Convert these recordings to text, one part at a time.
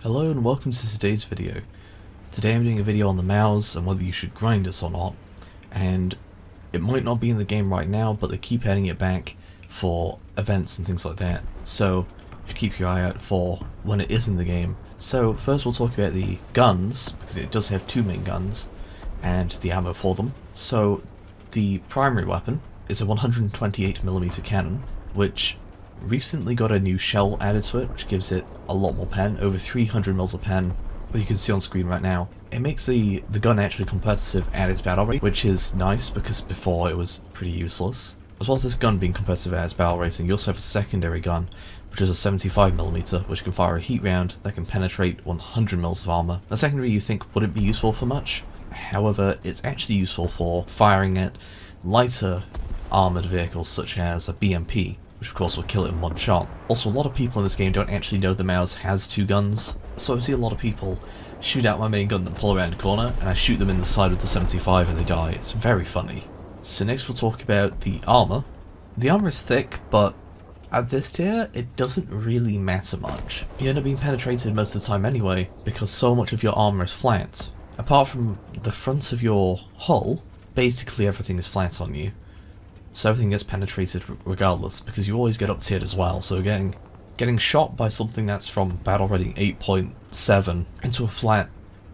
Hello and welcome to today's video. Today I'm doing a video on the mouse and whether you should grind this or not, and it might not be in the game right now, but they keep adding it back for events and things like that, so you should keep your eye out for when it is in the game. So first we'll talk about the guns, because it does have two main guns, and the ammo for them. So the primary weapon is a 128mm cannon, which recently got a new shell added to it, which gives it a lot more pen, over 300 mils of pen, what you can see on screen right now. It makes the gun actually competitive at its battle rate, which is nice because before it was pretty useless. As well as this gun being competitive at its battle rating, you also have a secondary gun, which is a 75mm, which can fire a heat round that can penetrate 100 mils of armor. The secondary you think wouldn't be useful for much, however it's actually useful for firing at lighter armored vehicles such as a BMP, which of course will kill it in one shot. Also, a lot of people in this game don't actually know the mouse has two guns, so I see a lot of people shoot out my main gun and pull around the corner, and I shoot them in the side of the 75 and they die. It's very funny. So next we'll talk about the armor. The armor is thick, but at this tier, it doesn't really matter much. You end up being penetrated most of the time anyway, because so much of your armor is flat. Apart from the front of your hull, basically everything is flat on you. So everything gets penetrated regardless, because you always get up tiered as well, so getting shot by something that's from battle rating 8.7 into a flat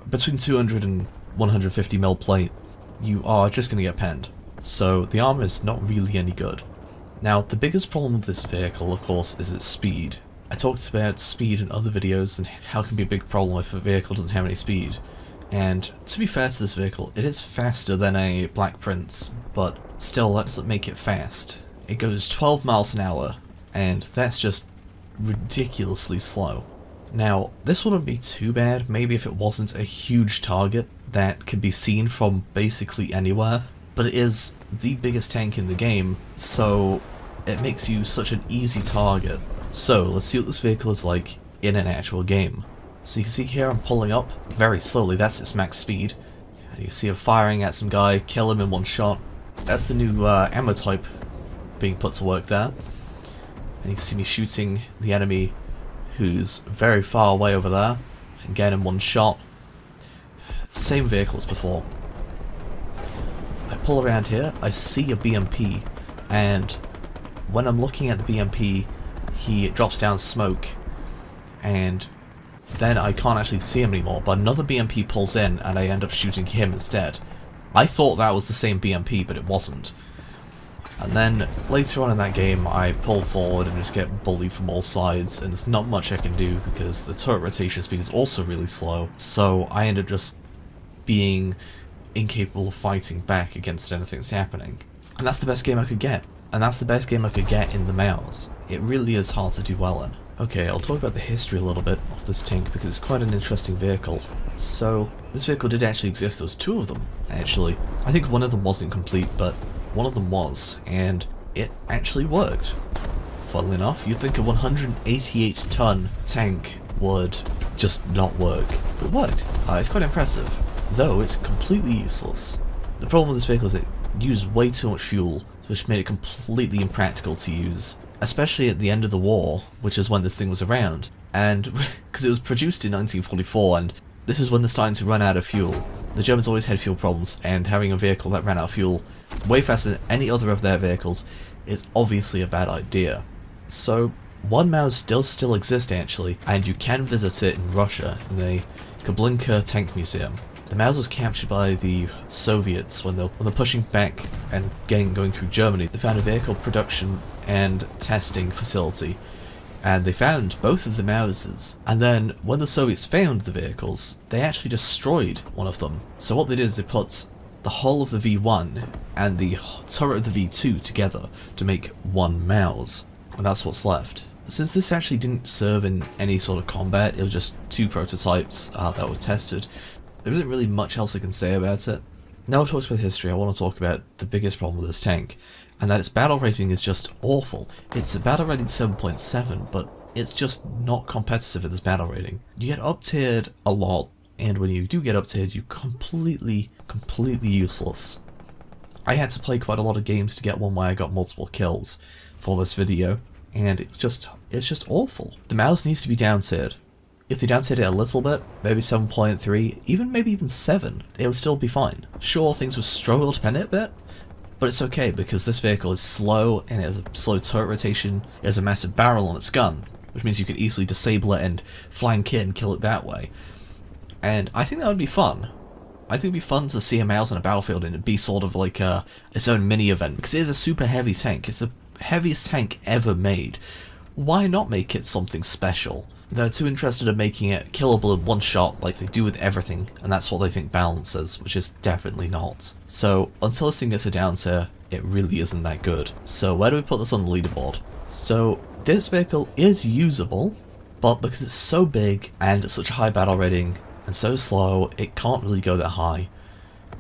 between 200 and 150 mil plate, you are just going to get penned. So the armor is not really any good. Now the biggest problem with this vehicle of course is its speed. I talked about speed in other videos and how it can be a big problem if a vehicle doesn't have any speed. And to be fair to this vehicle, it is faster than a Black Prince, but still that doesn't make it fast. It goes 12 miles an hour, and that's just ridiculously slow. Now, this wouldn't be too bad, maybe if it wasn't a huge target that could be seen from basically anywhere, but it is the biggest tank in the game, so it makes you such an easy target. So, let's see what this vehicle is like in an actual game. So you can see here I'm pulling up very slowly, that's its max speed. And you see him firing at some guy, kill him in one shot. That's the new ammo type being put to work there. And you can see me shooting the enemy who's very far away over there, and get him one shot. Same vehicle as before. I pull around here, I see a BMP, and when I'm looking at the BMP, he drops down smoke, and then I can't actually see him anymore, but another BMP pulls in and I end up shooting him instead. I thought that was the same BMP, but it wasn't. And then later on in that game I pull forward and just get bullied from all sides, and there's not much I can do because the turret rotation speed is also really slow, so I end up just being incapable of fighting back against anything that's happening. And that's the best game I could get. And that's the best game I could get in the mouse. It really is hard to do well in. Okay, I'll talk about the history a little bit of this tank because it's quite an interesting vehicle. So, this vehicle did actually exist. There was two of them, actually. I think one of them wasn't complete, but one of them was, and it actually worked. Funnily enough, you'd think a 188-ton tank would just not work, but it worked. It's quite impressive, though it's completely useless. The problem with this vehicle is it used way too much fuel, which made it completely impractical to use. Especially at the end of the war, which is when this thing was around, and because it was produced in 1944, and this is when they're starting to run out of fuel. The Germans always had fuel problems, and having a vehicle that ran out of fuel way faster than any other of their vehicles is obviously a bad idea. So, one mouse does still exist actually, and you can visit it in Russia, in the Kablinka Tank Museum. The mouse was captured by the Soviets when they're pushing back and going through Germany. They found a vehicle production and testing facility, and they found both of the Mauses. And then when the Soviets found the vehicles, they actually destroyed one of them. So what they did is they put the hull of the V1 and the turret of the V2 together to make one Maus, and that's what's left. Since this actually didn't serve in any sort of combat, it was just two prototypes that were tested, there isn't really much else I can say about it. Now I've talked about history, I want to talk about the biggest problem with this tank, and that its battle rating is just awful. It's a battle rating 7.7, but it's just not competitive at this battle rating. You get up tiered a lot, and when you do get up tiered, you're completely useless. I had to play quite a lot of games to get one where I got multiple kills for this video, and it's just awful. The mouse needs to be down tiered. If they downtiered it a little bit, maybe 7.3, maybe even 7, it would still be fine. Sure, things would struggle to pen it a bit, but it's okay because this vehicle is slow and it has a slow turret rotation, it has a massive barrel on its gun, which means you could easily disable it and flank it and kill it that way. And I think that would be fun. I think it would be fun to see a mouse on a battlefield and it'd be sort of like its own mini event, because it is a super heavy tank. It's the heaviest tank ever made. Why not make it something special? They're too interested in making it killable in one shot like they do with everything, and that's what they think balance is, which is definitely not. So until this thing gets a down tier, it really isn't that good. So where do we put this on the leaderboard? So this vehicle is usable, but because it's so big and it's such a high battle rating and so slow, it can't really go that high.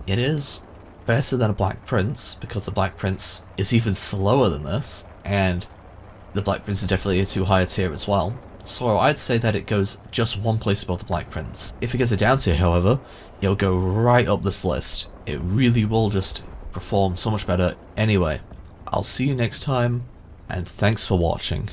It is better than a Black Prince, because the Black Prince is even slower than this, and the Black Prince is definitely a too high a tier as well. So I'd say that it goes just one place above the Black Prince. If it gets a down tier, however, it'll go right up this list. It really will just perform so much better. Anyway, I'll see you next time, and thanks for watching.